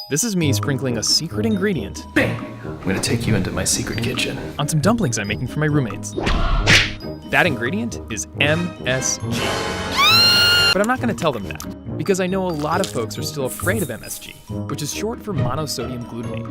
This is me sprinkling a secret ingredient. Bang! I'm gonna take you into my secret kitchen. On some dumplings I'm making for my roommates. That ingredient is MSG. But I'm not gonna tell them that, because I know a lot of folks are still afraid of MSG, which is short for monosodium glutamate.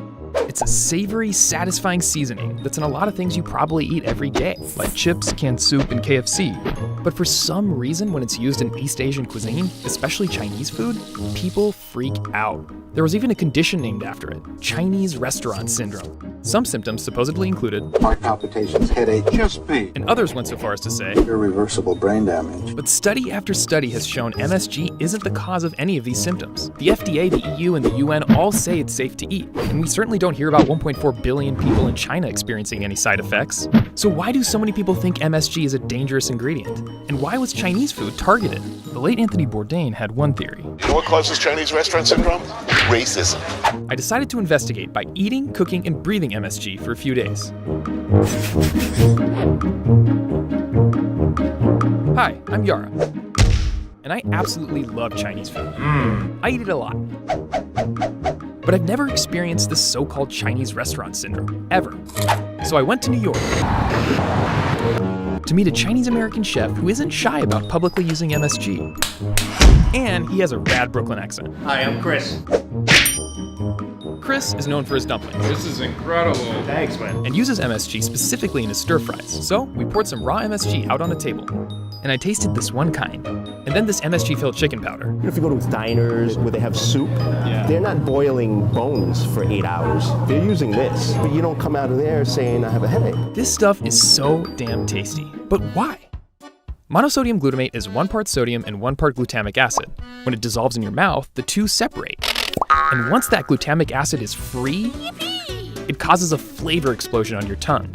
It's a savory, satisfying seasoning that's in a lot of things you probably eat every day, like chips, canned soup, and KFC. But for some reason, when it's used in East Asian cuisine, especially Chinese food, people freak out. There was even a condition named after it, Chinese restaurant syndrome. Some symptoms supposedly included heart palpitations, headache, chest pain, and others went so far as to say irreversible brain damage. But study after study has shown MSG isn't the cause of any of these symptoms. The FDA, the EU, and the UN all say it's safe to eat, and we certainly don't hear about 1.4 billion people in China experiencing any side effects. So why do so many people think MSG is a dangerous ingredient? And why was Chinese food targeted? The late Anthony Bourdain had one theory. You know what causes Chinese restaurant syndrome? Racism. I decided to investigate by eating, cooking, and breathing MSG for a few days. Hi, I'm Yara, and I absolutely love Chinese food. I eat it a lot. But I've never experienced this so-called Chinese restaurant syndrome, ever. So I went to New York to meet a Chinese-American chef who isn't shy about publicly using MSG. And he has a rad Brooklyn accent. Hi, I'm Chris. Chris is known for his dumplings. This is incredible. Thanks, man. And uses MSG specifically in his stir-fries. So we poured some raw MSG out on a table. And I tasted this one kind. And then this MSG-filled chicken powder. If you go to diners where they have soup, they're not boiling bones for 8 hours. They're using this. But you don't come out of there saying, I have a headache. This stuff is so damn tasty. But why? Monosodium glutamate is 1 part sodium and 1 part glutamic acid. When it dissolves in your mouth, the two separate. And once that glutamic acid is free, it causes a flavor explosion on your tongue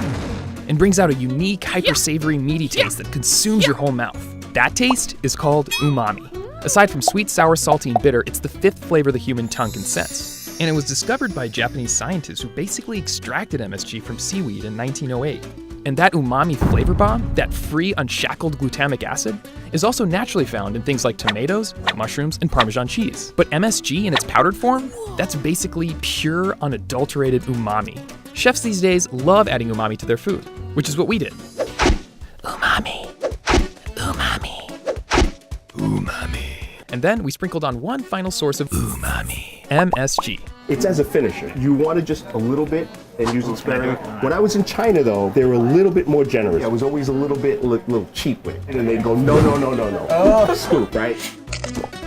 and brings out a unique, hyper-savory, meaty taste that consumes your whole mouth. That taste is called umami. Aside from sweet, sour, salty, and bitter, it's the 5th flavor the human tongue can sense. And it was discovered by Japanese scientists who basically extracted MSG from seaweed in 1908. And that umami flavor bomb, that free, unshackled glutamic acid, is also naturally found in things like tomatoes, mushrooms, and Parmesan cheese. But MSG in its powdered form, that's basically pure, unadulterated umami. Chefs these days love adding umami to their food, which is what we did. Umami. Umami. Umami. And then we sprinkled on one final source of umami, MSG. It's as a finisher. You want to just a little bit and use it sparingly. When I was in China, though, they were a little bit more generous. I was always a little bit little cheap with it. And they go, no. Oh. Scoop, right?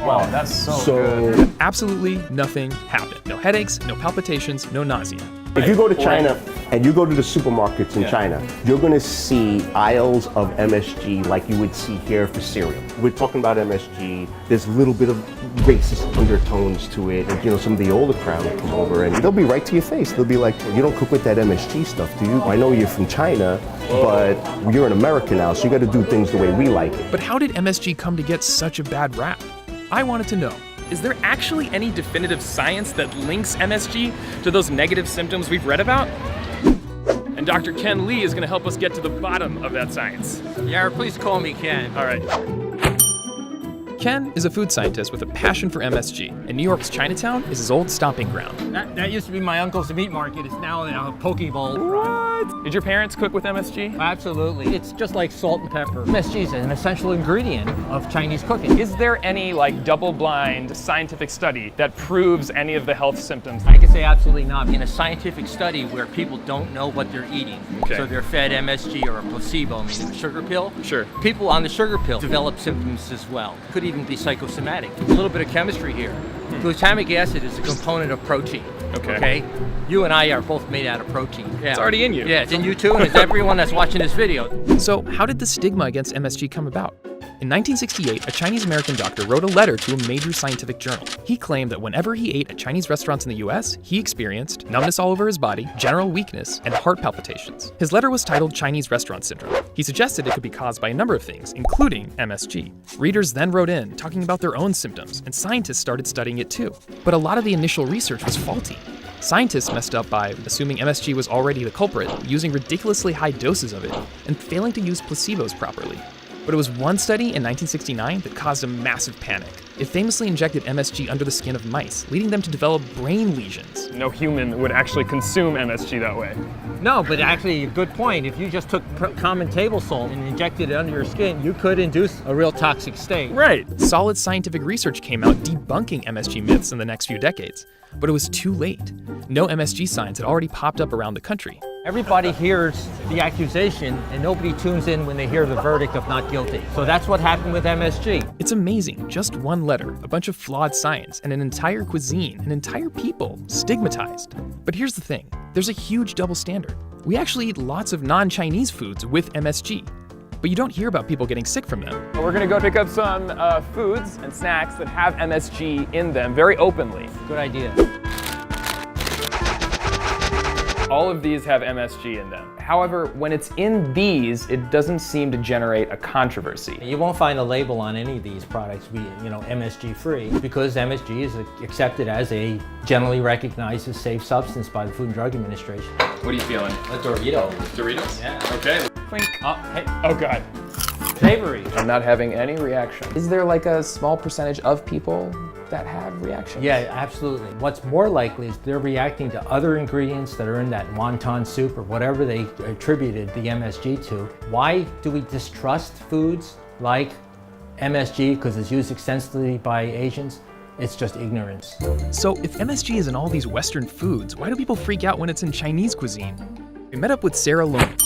Wow, that's so good. Absolutely nothing happened. No headaches, no palpitations, no nausea. If you go to China and you go to the supermarkets in China, you're going to see aisles of MSG like you would see here for cereal. We're talking about MSG. There's a little bit of racist undertones to it. And, you know, some of the older crowd will come over and they'll be right to your face. They'll be like, you don't cook with that MSG stuff, do you? I know you're from China, but you're in America now, so you got to do things the way we like it. But how did MSG come to get such a bad rap? I wanted to know. Is there actually any definitive science that links MSG to those negative symptoms we've read about? And Dr. Ken Lee is going to help us get to the bottom of that science. Yara, please call me Ken. All right. Ken is a food scientist with a passion for MSG, and New York's Chinatown is his old stomping ground. That used to be my uncle's meat market. It's now a poke bowl. What? Did your parents cook with MSG? Absolutely. It's just like salt and pepper. MSG is an essential ingredient of Chinese cooking. Is there any double-blind scientific study that proves any of the health symptoms? I can say absolutely not. In a scientific study where people don't know what they're eating, so they're fed MSG or a placebo, meaning a sugar pill. Sure. People on the sugar pill develop symptoms as well. Could even be psychosomatic. A little bit of chemistry here. Glutamic acid is a component of protein. Okay? You and I are both made out of protein. Yeah. It's already in you. Yeah, it's in you too, and it's everyone that's watching this video. So how did the stigma against MSG come about? In 1968, a Chinese-American doctor wrote a letter to a major scientific journal. He claimed that whenever he ate at Chinese restaurants in the US, he experienced numbness all over his body, general weakness, and heart palpitations. His letter was titled Chinese Restaurant Syndrome. He suggested it could be caused by a number of things, including MSG. Readers then wrote in, talking about their own symptoms, and scientists started studying it too. But a lot of the initial research was faulty. Scientists messed up by assuming MSG was already the culprit, using ridiculously high doses of it, and failing to use placebos properly. But it was one study in 1969 that caused a massive panic. It famously injected MSG under the skin of mice, leading them to develop brain lesions. No human would actually consume MSG that way. No, but actually, a good point. If you just took common table salt and injected it under your skin, you could induce a real toxic state. Right. Solid scientific research came out debunking MSG myths in the next few decades, but it was too late. No MSG signs had already popped up around the country. Everybody hears the accusation and nobody tunes in when they hear the verdict of not guilty. So that's what happened with MSG. It's amazing, just one letter, a bunch of flawed science, and an entire cuisine, an entire people stigmatized. But here's the thing, there's a huge double standard. We actually eat lots of non-Chinese foods with MSG, but you don't hear about people getting sick from them. We're gonna go pick up some foods and snacks that have MSG in them very openly. Good idea. All of these have MSG in them. However, when it's in these, it doesn't seem to generate a controversy. You won't find a label on any of these products, MSG free, because MSG is accepted as a generally recognized as safe substance by the Food and Drug Administration. What are you feeling? A Dorito. Doritos? Yeah. Okay. Clink. Oh, hey, Oh God. savory. I'm not having any reaction. Is there like a small percentage of people that have reactions? Yeah, absolutely. What's more likely is they're reacting to other ingredients that are in that wonton soup or whatever they attributed the MSG to. Why do we distrust foods like MSG because it's used extensively by Asians? It's just ignorance. So if MSG is in all these Western foods, why do people freak out when it's in Chinese cuisine? We met up with Sarah Lone.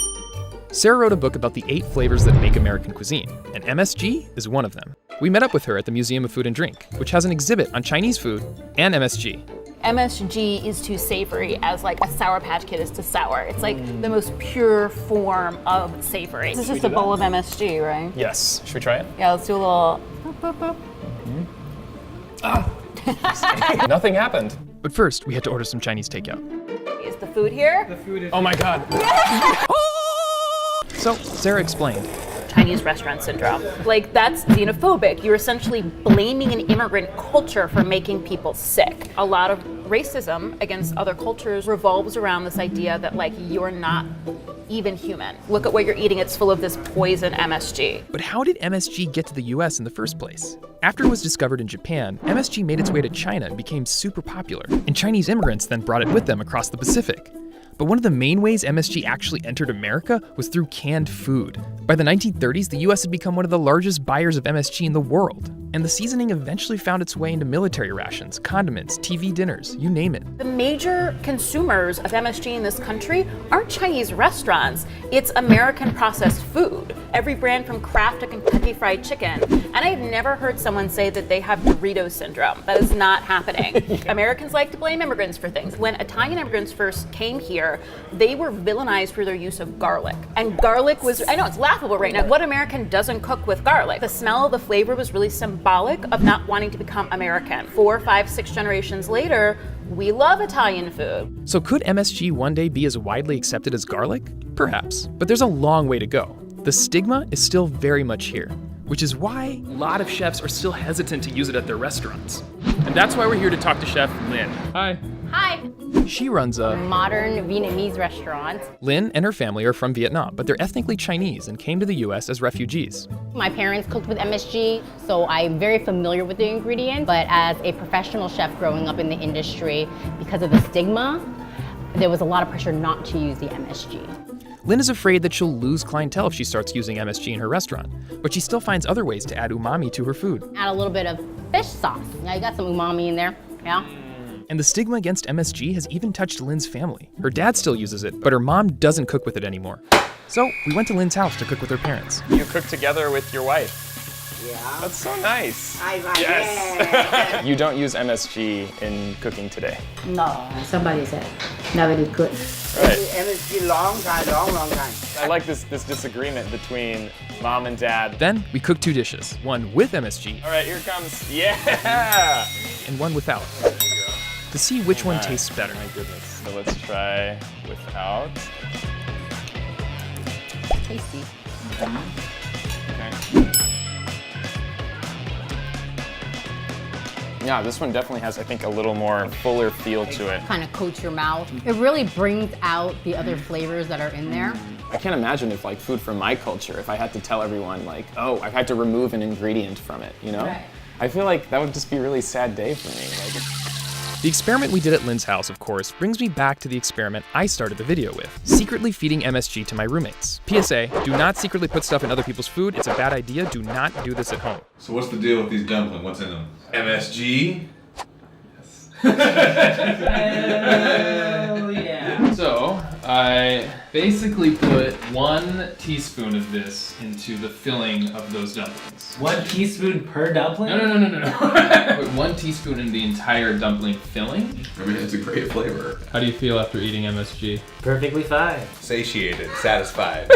Sarah wrote a book about the 8 flavors that make American cuisine, and MSG is one of them. We met up with her at the Museum of Food and Drink, which has an exhibit on Chinese food and MSG. MSG is to savory as like a Sour Patch Kid is to sour. It's like the most pure form of savory. This is just a bowl of MSG, right? Yes. Should we try it? Yeah, let's do a little boop, boop, boop. Nothing happened. But first, we had to order some Chinese takeout. Is the food here? Oh my God. So Sarah explained. Chinese restaurant syndrome. Like, that's xenophobic. You're essentially blaming an immigrant culture for making people sick. A lot of racism against other cultures revolves around this idea that, like, you're not even human. Look at what you're eating. It's full of this poison MSG. But how did MSG get to the US in the first place? After it was discovered in Japan, MSG made its way to China and became super popular, and Chinese immigrants then brought it with them across the Pacific. But one of the main ways MSG actually entered America was through canned food. By the 1930s, the US had become one of the largest buyers of MSG in the world, and the seasoning eventually found its way into military rations, condiments, TV dinners, you name it. The major consumers of MSG in this country aren't Chinese restaurants, it's American processed food. Every brand from Kraft to Kentucky Fried Chicken. And I've never heard someone say that they have Dorito syndrome. That is not happening. Americans like to blame immigrants for things. When Italian immigrants first came here, they were villainized for their use of garlic. And garlic was, I know it's laughable right now, what American doesn't cook with garlic? The smell, the flavor was really symbolic of not wanting to become American. 4, 5, 6 generations later, we love Italian food. So could MSG one day be as widely accepted as garlic? Perhaps, but there's a long way to go. The stigma is still very much here, which is why a lot of chefs are still hesitant to use it at their restaurants. And that's why we're here to talk to Chef Lynn. Hi. Hi. She runs a Modern Vietnamese restaurant. Lynn and her family are from Vietnam, but they're ethnically Chinese and came to the US as refugees. My parents cooked with MSG, so I'm very familiar with the ingredients. But as a professional chef growing up in the industry, because of the stigma, there was a lot of pressure not to use the MSG. Lynn is afraid that she'll lose clientele if she starts using MSG in her restaurant, but she still finds other ways to add umami to her food. Add a little bit of fish sauce. Now you got some umami in there, yeah? And the stigma against MSG has even touched Lynn's family. Her dad still uses it, but her mom doesn't cook with it anymore. So we went to Lynn's house to cook with her parents. You cook together with your wife. Yeah. That's so nice. I like Yes. You don't use MSG in cooking today. No, somebody said nobody could. Right. MSG long time. I like this disagreement between mom and dad. Then we cooked 2 dishes, one with MSG All right, here comes. Yeah. and one without, to see which one tastes better. My goodness. So let's try without. Tasty. Okay. Yeah, this one definitely has, I think, a little more fuller feel to it. Kind of coats your mouth. It really brings out the other flavors that are in there. I can't imagine if, like, food from my culture, if I had to tell everyone, like, oh, I've had to remove an ingredient from it, you know? Right. I feel like that would just be a really sad day for me. The experiment we did at Lynn's house, of course, brings me back to the experiment I started the video with, secretly feeding MSG to my roommates. PSA, do not secretly put stuff in other people's food. It's a bad idea. Do not do this at home. So what's the deal with these dumplings? What's in them? MSG? Hell yeah. So, I basically put 1 teaspoon of this into the filling of those dumplings. 1 teaspoon per dumpling? No. Put 1 teaspoon in the entire dumpling filling. I mean, it's a great flavor. How do you feel after eating MSG? Perfectly fine. Satiated, satisfied.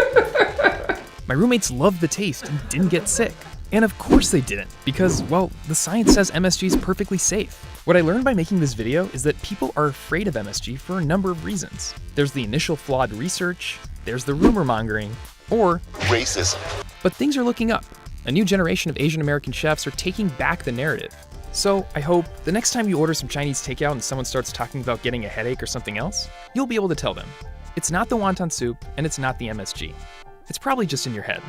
My roommates loved the taste and didn't get sick. And of course they didn't, because, well, the science says MSG is perfectly safe. What I learned by making this video is that people are afraid of MSG for a number of reasons. There's the initial flawed research, there's the rumor mongering, or Racism. but things are looking up. A new generation of Asian American chefs are taking back the narrative. So I hope the next time you order some Chinese takeout and someone starts talking about getting a headache or something else, you'll be able to tell them. It's not the wonton soup and it's not the MSG. It's probably just in your head.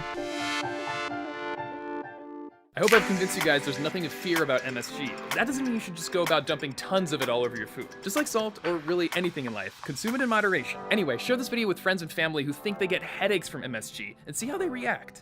I hope I've convinced you guys there's nothing to fear about MSG. That doesn't mean you should just go about dumping tons of it all over your food. Just like salt, or really anything in life, consume it in moderation. Anyway, share this video with friends and family who think they get headaches from MSG, and see how they react.